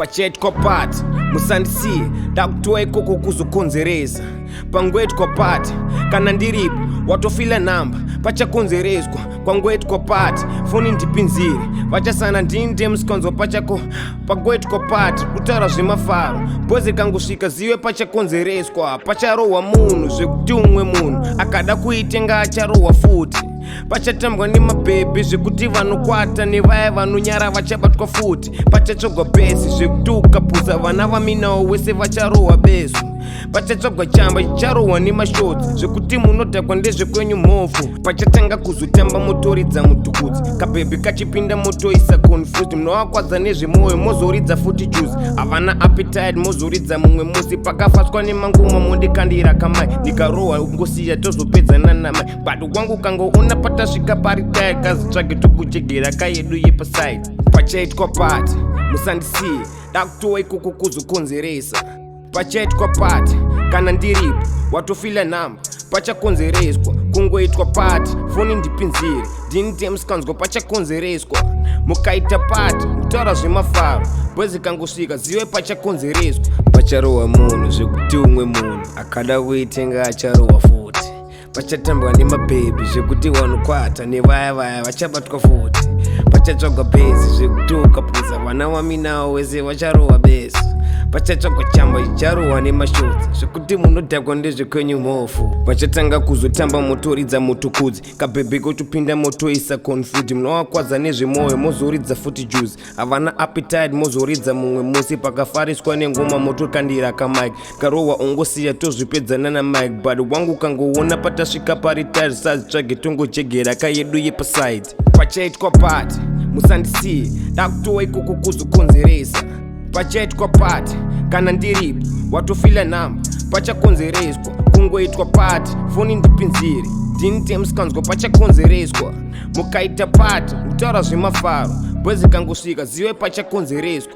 pachete kwa pati musandisiye ndakutowa ikoko kuzokonzeresa pangwetu kwa pati kana ndiripo watofila namba pachakonzereswa kwangwetu kwa pati foni ndipinzire vachasana ndinde musikonzo pachako pangwetu kwa pati kutaura zvemafaro bhozi kangosvika zive pachakonzereswa pacharohwa munhu zvekuti umwe munhu akada kuitenga acharohwa futi pachatambwa nemabhebhi zvekuti vanokwata nevaya vanonyara vachabatwa futi pachatsvagwa bhesi zvekuti ukabvuza vana vaminawo wese vacharohwa besu pachatsvagwa chamba chicharohwa nemashotsi zvekuti munodhakwa ndezvekwenyu mhofu pachatanga kuzotamba motoridza mutukudzi kabhebhi kachipinda motoisa confused munovakwadza nezvemwoyo mozoridza futi juzi havana appetite mozoridza mumwe musi pakafatswa nemanguma mondikandira kamai ndikarohwa ngosiya tozopedzana namai bado kwangu kangoona patasvika paritaya kazitsvage tokuchegera kayedu yepasaidi pachaitwa pati musandisiye ndakutowa ikoko kuzokonzeresa pachete pati kana ndiripo watofila namba pachakonzereswa kungoitwa pati foni ndipinzire ndinite musikanzwa pachakonzereswa mukaita pati kutaura zvemafaro bhozi kangosvika zive pachakonzereswa pacharohwa munhu zvekuti umwe munhu akada kuitenga acharohwa futi pachatambwa nemabhebhi zvekuti vanokwata nevaya vachabatwa futi pachatsvagwa bhezi zvekuti ukabvuza vana vaminawo wese vacharohwa besu pachatsvagwa chamba chicharohwa nemashotsi zvekuti munodhakwa ndezvekwenyu mhofu pachatanga kuzotamba motoridza mutukudzi kabhebhi kotopinda motoisa confused munovakwadza nezvemwoyo mozoridza futi juzi havana appetite mozoridza mumwe musi pakafariswa nengoma motokandira kamike karohwa ungosiya tozvipedzana namike but wangu kangoona patasvika paritari sazitsvage tongochegera kayedu yepasaidi pachaitwa pati musandisiye ndakutowa ikoko kuzokonzeresa pachete pati kana ndiripo watofila namba pachakonzereswa kungoitwa pati foni ndipinzire ndinite musikanzwa pachakonzereswa mukaita pati kutaura zvemafaro bhozi kangosvika zive pachakonzereswa